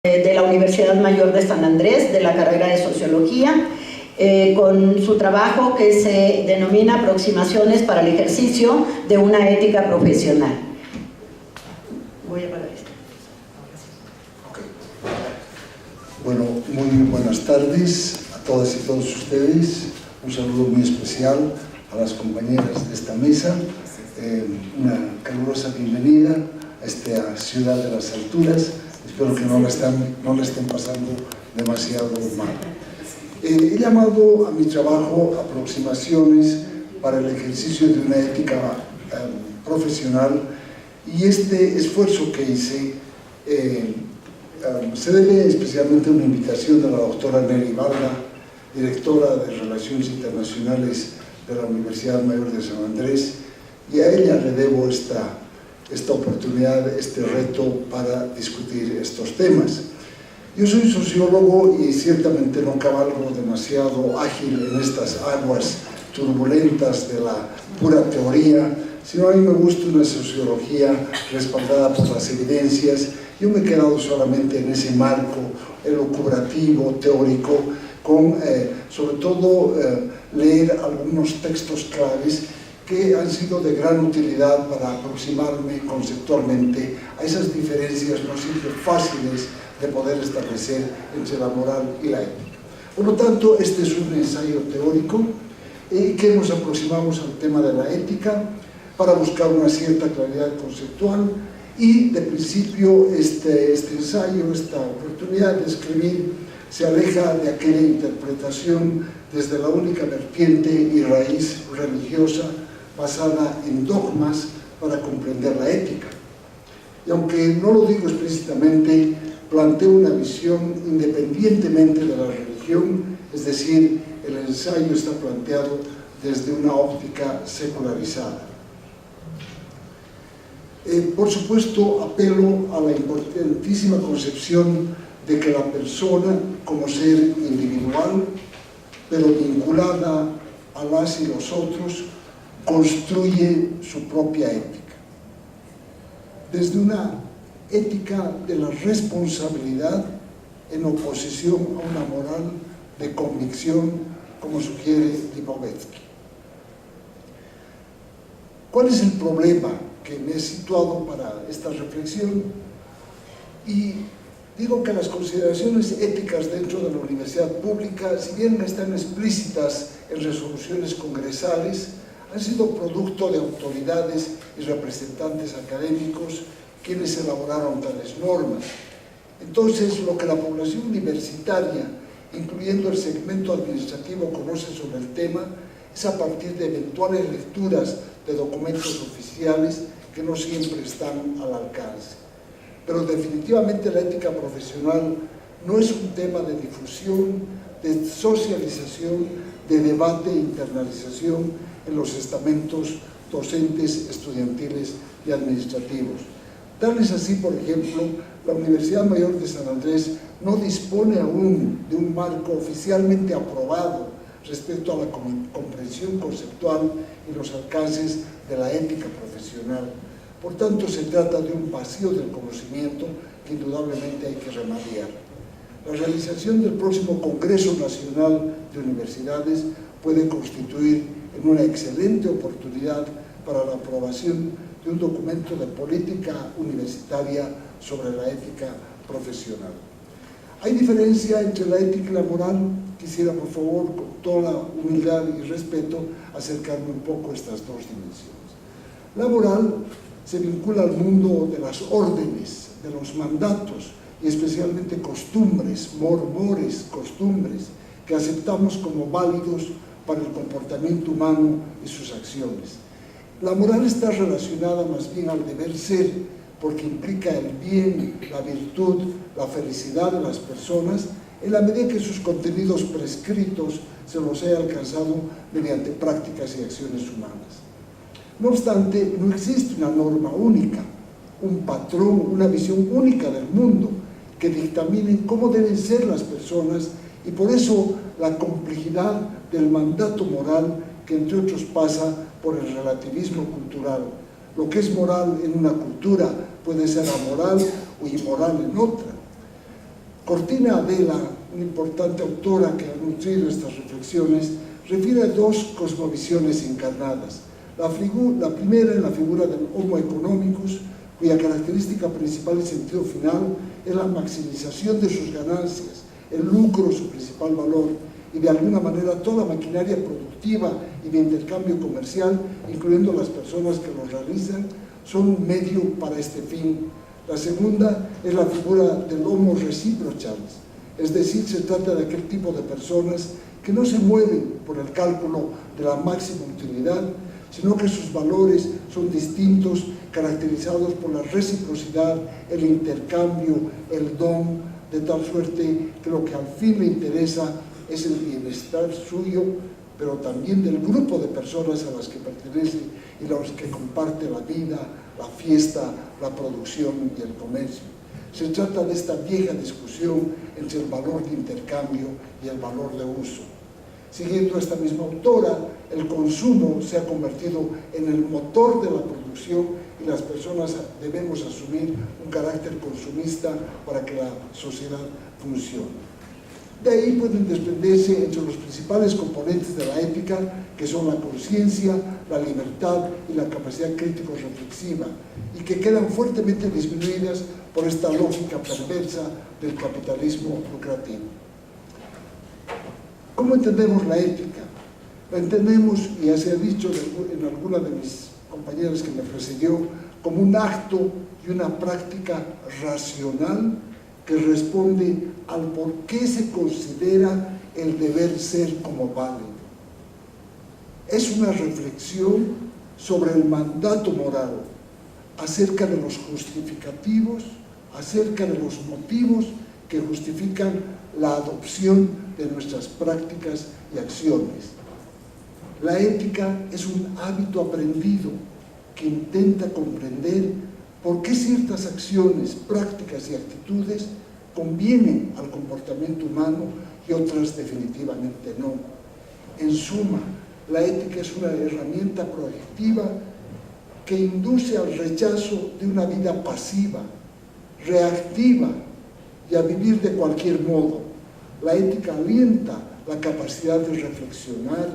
de la Universidad Mayor de San Andrés, de la carrera de Sociología, con su trabajo que se denomina Aproximaciones para el ejercicio de una ética profesional. Voy a parar esto. Okay. Bueno, muy buenas tardes a todas y todos ustedes. Un saludo muy especial a las compañeras de esta mesa. Una calurosa bienvenida a esta ciudad de las alturas. Espero que no la estén pasando demasiado mal. He llamado a mi trabajo Aproximaciones para el ejercicio de una ética profesional, y este esfuerzo que hice se debe especialmente a una invitación de la doctora Nelly Balda, directora de Relaciones Internacionales de la Universidad Mayor de San Andrés, y a ella le debo esta oportunidad, este reto para discutir estos temas. Yo soy sociólogo y ciertamente no cabalgo demasiado ágil en estas aguas turbulentas de la pura teoría, sino a mí me gusta una sociología respaldada por las evidencias. Yo me he quedado solamente en ese marco elucubrativo, teórico, con sobre todo leer algunos textos claves que han sido de gran utilidad para aproximarme conceptualmente a esas diferencias no siempre fáciles de poder establecer entre la moral y la ética. Por lo tanto, este es un ensayo teórico que nos aproximamos al tema de la ética para buscar una cierta claridad conceptual, y de principio este ensayo, esta oportunidad de escribir, se aleja de aquella interpretación desde la única vertiente y raíz religiosa basada en dogmas para comprender la ética. Y aunque no lo digo explícitamente, planteo una visión independientemente de la religión, es decir, el ensayo está planteado desde una óptica secularizada. Por supuesto, apelo a la importantísima concepción de que la persona, como ser individual, pero vinculada a las y los otros, construye su propia ética. Desde una ética de la responsabilidad en oposición a una moral de convicción, como sugiere Lipovetsky. ¿Cuál es el problema que me he situado para esta reflexión? Y digo que las consideraciones éticas dentro de la universidad pública, si bien no están explícitas en resoluciones congresales, han sido producto de autoridades y representantes académicos quienes elaboraron tales normas. Entonces, lo que la población universitaria, incluyendo el segmento administrativo, conoce sobre el tema es a partir de eventuales lecturas de documentos oficiales que no siempre están al alcance. Pero definitivamente la ética profesional no es un tema de difusión, de socialización, de debate e internalización en los estamentos docentes, estudiantiles y administrativos. Tal es así, por ejemplo, la Universidad Mayor de San Andrés no dispone aún de un marco oficialmente aprobado respecto a la comprensión conceptual y los alcances de la ética profesional. Por tanto, se trata de un vacío del conocimiento que indudablemente hay que remediar. La realización del próximo Congreso Nacional de Universidades puede constituir en una excelente oportunidad para la aprobación de un documento de política universitaria sobre la ética profesional. ¿Hay diferencia entre la ética y la moral? Quisiera, por favor, con toda humildad y respeto, acercarme un poco a estas dos dimensiones. La moral se vincula al mundo de las órdenes, de los mandatos, y especialmente costumbres, costumbres, que aceptamos como válidos para el comportamiento humano y sus acciones. La moral está relacionada más bien al deber ser, porque implica el bien, la virtud, la felicidad de las personas, en la medida que sus contenidos prescritos se los haya alcanzado mediante prácticas y acciones humanas. No obstante, no existe una norma única, un patrón, una visión única del mundo que dictamine cómo deben ser las personas, y por eso la complejidad del mandato moral, que entre otros pasa por el relativismo cultural. Lo que es moral en una cultura puede ser amoral o inmoral en otra. Cortina Adela, una importante autora que ha nutrido estas reflexiones, refiere a dos cosmovisiones encarnadas. La primera en la figura del Homo economicus, cuya característica principal y sentido final es la maximización de sus ganancias, el lucro su principal valor, y de alguna manera toda la maquinaria productiva y de intercambio comercial, incluyendo las personas que lo realizan, son un medio para este fin. La segunda es la figura del Homo reciprocans, es decir, se trata de aquel tipo de personas que no se mueven por el cálculo de la máxima utilidad, sino que sus valores son distintos, caracterizados por la reciprocidad, el intercambio, el don, de tal suerte que lo que al fin le interesa es el bienestar suyo, pero también del grupo de personas a las que pertenece y los que comparte la vida, la fiesta, la producción y el comercio. Se trata de esta vieja discusión entre el valor de intercambio y el valor de uso. Siguiendo a esta misma autora, el consumo se ha convertido en el motor de la producción y las personas debemos asumir un carácter consumista para que la sociedad funcione. De ahí pueden desprenderse entre los principales componentes de la ética, que son la conciencia, la libertad y la capacidad crítico-reflexiva, y que quedan fuertemente disminuidas por esta lógica perversa del capitalismo lucrativo. ¿Cómo entendemos la ética? La entendemos, y ya se ha dicho en alguna de mis compañeras que me precedió, como un acto y una práctica racional que responde al por qué se considera el deber ser como válido. Es una reflexión sobre el mandato moral, acerca de los justificativos, acerca de los motivos que justifican la adopción de nuestras prácticas y acciones. La ética es un hábito aprendido que intenta comprender por qué ciertas acciones, prácticas y actitudes convienen al comportamiento humano y otras definitivamente no. En suma, la ética es una herramienta proactiva que induce al rechazo de una vida pasiva, reactiva y a vivir de cualquier modo. La ética alienta la capacidad de reflexionar,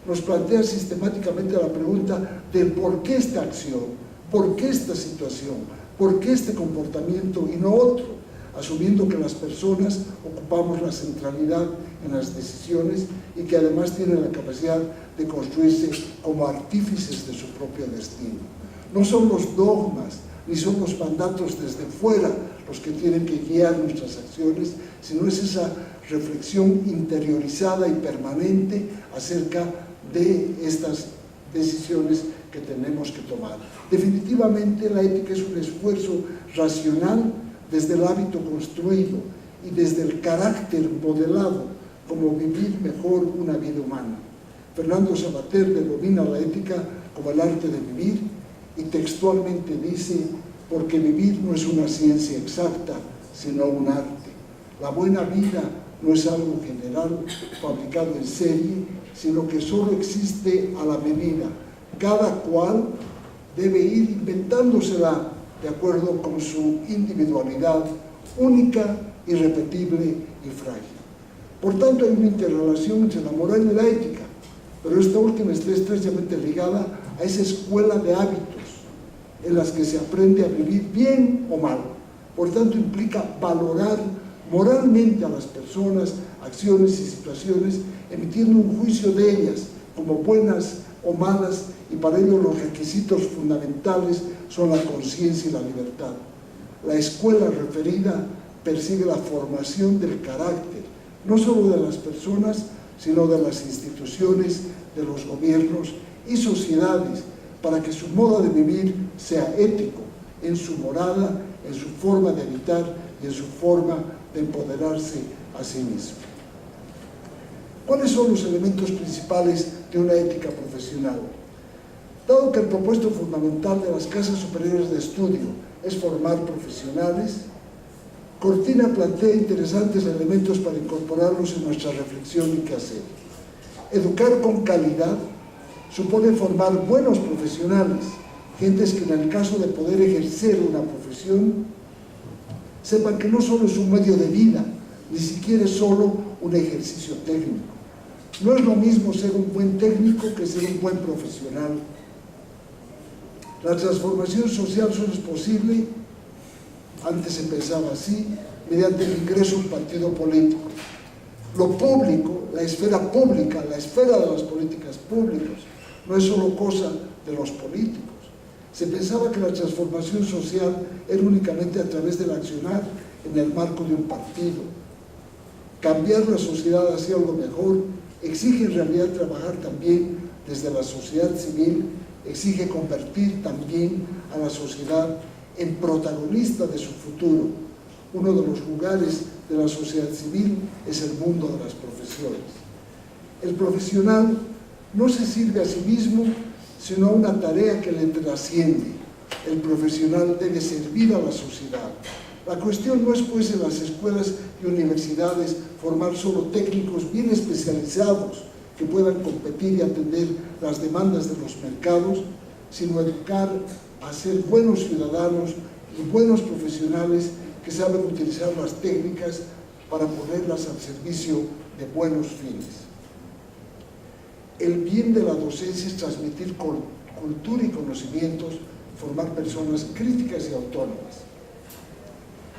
nos plantea sistemáticamente la pregunta del por qué esta acción, por qué esta situación, por qué este comportamiento y no otro, asumiendo que las personas ocupamos la centralidad en las decisiones y que además tienen la capacidad de construirse como artífices de su propio destino. No son los dogmas ni son los mandatos desde fuera los que tienen que guiar nuestras acciones, sino es esa reflexión interiorizada y permanente acerca de estas decisiones que tenemos que tomar. Definitivamente la ética es un esfuerzo racional desde el hábito construido y desde el carácter modelado como vivir mejor una vida humana. Fernando Savater denomina la ética como el arte de vivir y textualmente dice: porque vivir no es una ciencia exacta, sino un arte. La buena vida no es algo general, fabricado en serie, sino que solo existe a la medida. Cada cual debe ir inventándosela de acuerdo con su individualidad única, irrepetible y frágil. Por tanto, hay una interrelación entre la moral y la ética, pero esta última está estrechamente ligada a esa escuela de hábitos en las que se aprende a vivir bien o mal. Por tanto, implica valorar moralmente a las personas, acciones y situaciones, emitiendo un juicio de ellas como buenas o malas, y para ello los requisitos fundamentales son la conciencia y la libertad. La escuela referida persigue la formación del carácter, no solo de las personas, sino de las instituciones, de los gobiernos y sociedades, para que su modo de vivir sea ético en su morada, en su forma de habitar y en su forma de empoderarse a sí mismo. ¿Cuáles son los elementos principales de una ética profesional? Dado que el propósito fundamental de las casas superiores de estudio es formar profesionales, Cortina plantea interesantes elementos para incorporarlos en nuestra reflexión y quehacer. Educar con calidad supone formar buenos profesionales, gentes que en el caso de poder ejercer una profesión, sepan que no solo es un medio de vida, ni siquiera es solo un ejercicio técnico. No es lo mismo ser un buen técnico que ser un buen profesional. La transformación social solo es posible, antes se pensaba así, mediante el ingreso a un partido político. Lo público, la esfera pública, la esfera de las políticas públicas, no es solo cosa de los políticos. Se pensaba que la transformación social era únicamente a través del accionar en el marco de un partido. Cambiar la sociedad hacia algo mejor exige en realidad trabajar también desde la sociedad civil, exige convertir también a la sociedad en protagonista de su futuro. Uno de los lugares de la sociedad civil es el mundo de las profesiones. El profesional no se sirve a sí mismo, sino a una tarea que le trasciende. El profesional debe servir a la sociedad. La cuestión no es, pues, en las escuelas y universidades formar solo técnicos bien especializados que puedan competir y atender las demandas de los mercados, sino educar a ser buenos ciudadanos y buenos profesionales que saben utilizar las técnicas para ponerlas al servicio de buenos fines. El bien de la docencia es transmitir cultura y conocimientos, formar personas críticas y autónomas.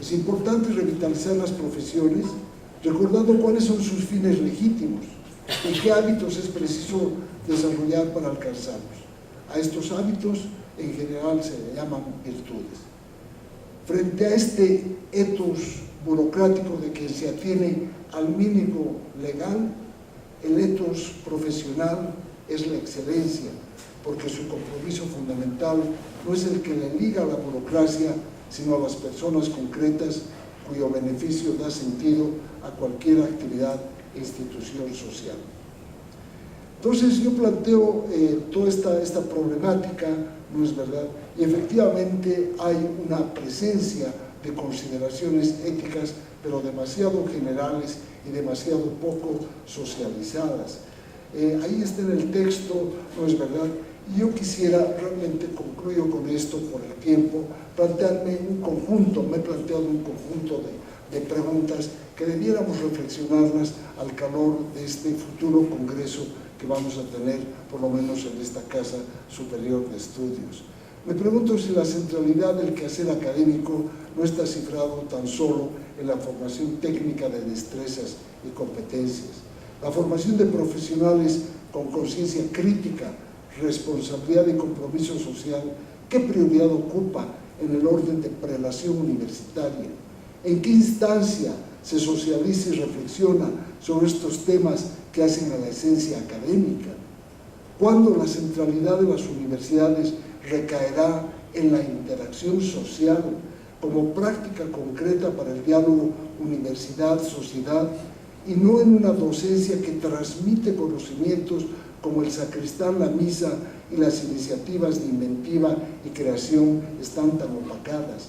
Es importante revitalizar las profesiones, recordando cuáles son sus fines legítimos y qué hábitos es preciso desarrollar para alcanzarlos. A estos hábitos en general se le llaman virtudes. Frente a este etos burocrático de que se atiene al mínimo legal, el etos profesional es la excelencia, porque su compromiso fundamental no es el que le liga a la burocracia, sino a las personas concretas cuyo beneficio da sentido a cualquier actividad e institución social. Entonces yo planteo toda esta problemática, ¿no es verdad? Y efectivamente hay una presencia de consideraciones éticas, pero demasiado generales y demasiado poco socializadas. Ahí está en el texto, ¿no es verdad? Y yo quisiera, realmente concluyo con esto por el tiempo, plantearme un conjunto, me he planteado un conjunto de preguntas que debiéramos reflexionarlas al calor de este futuro congreso que vamos a tener, por lo menos en esta Casa Superior de Estudios. Me pregunto si la centralidad del quehacer académico no está cifrado tan solo en la formación técnica de destrezas y competencias. La formación de profesionales con conciencia crítica, responsabilidad y compromiso social, ¿qué prioridad ocupa en el orden de prelación universitaria? ¿En qué instancia se socializa y reflexiona sobre estos temas que hacen a la esencia académica? ¿Cuándo la centralidad de las universidades recaerá en la interacción social como práctica concreta para el diálogo universidad-sociedad y no en una docencia que transmite conocimientos como el sacristán, la misa y las iniciativas de inventiva y creación están tan opacadas?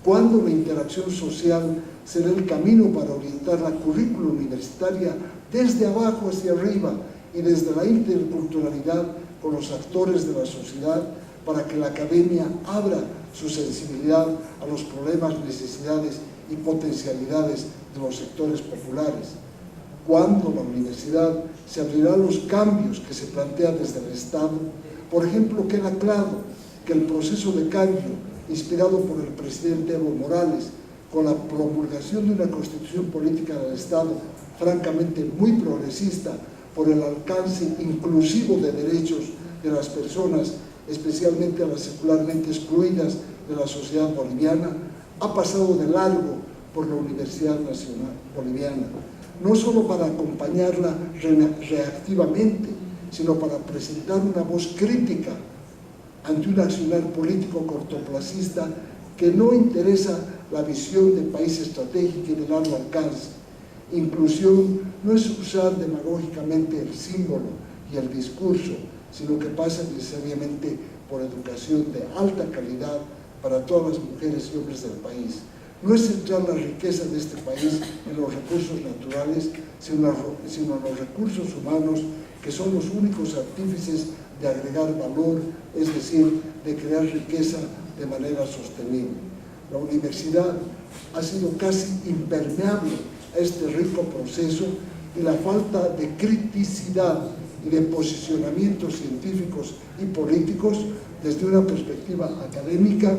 ¿Cuándo la interacción social será el camino para orientar la currícula universitaria desde abajo hacia arriba y desde la interculturalidad con los actores de la sociedad para que la academia abra su sensibilidad a los problemas, necesidades y potencialidades de los sectores populares? ¿Cuándo la universidad se abrirá a los cambios que se plantean desde el Estado? Por ejemplo, queda claro que el proceso de cambio inspirado por el presidente Evo Morales, con la promulgación de una constitución política del Estado francamente muy progresista por el alcance inclusivo de derechos de las personas, especialmente a las secularmente excluidas de la sociedad boliviana, ha pasado de largo por la Universidad Nacional Boliviana, no solo para acompañarla reactivamente, sino para presentar una voz crítica ante un accionar político cortoplacista que no interesa la visión de país estratégico y de largo alcance. Inclusión no es usar demagógicamente el símbolo y el discurso, sino que pasa necesariamente por educación de alta calidad para todas las mujeres y hombres del país. No es centrar la riqueza de este país en los recursos naturales, sino en los recursos humanos, que son los únicos artífices de agregar valor, es decir, de crear riqueza de manera sostenible. La universidad ha sido casi impermeable a este rico proceso y la falta de criticidad y de posicionamientos científicos y políticos desde una perspectiva académica,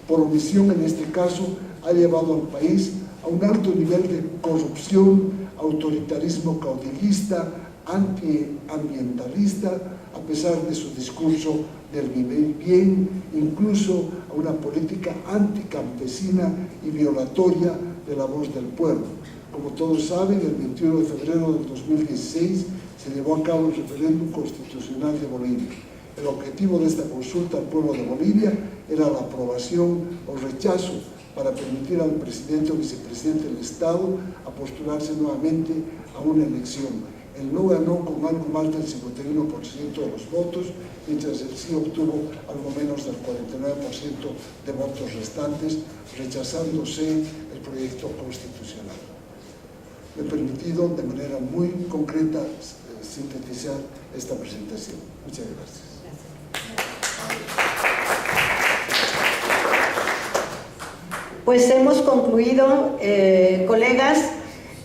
por omisión en este caso, ha llevado al país a un alto nivel de corrupción, autoritarismo caudillista, antiambientalista, a pesar de su discurso del vivir bien, incluso a una política anticampesina y violatoria de la voz del pueblo. Como todos saben, el 21 de febrero del 2016 se llevó a cabo el referéndum constitucional de Bolivia. El objetivo de esta consulta al pueblo de Bolivia era la aprobación o rechazo para permitir al presidente o vicepresidente del Estado a postularse nuevamente a una elección. El no ganó con algo más del 51% de los votos, mientras el sí obtuvo algo menos del 49% de votos restantes, rechazándose el proyecto constitucional. Me he permitido de manera muy concreta sintetizar esta presentación. Muchas gracias. Pues hemos concluido, colegas.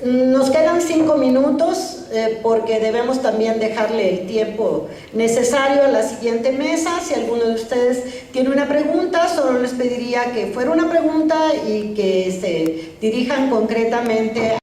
Nos quedan 5 minutos porque debemos también dejarle el tiempo necesario a la siguiente mesa. Si alguno de ustedes tiene una pregunta, solo les pediría que fuera una pregunta y que se dirijan concretamente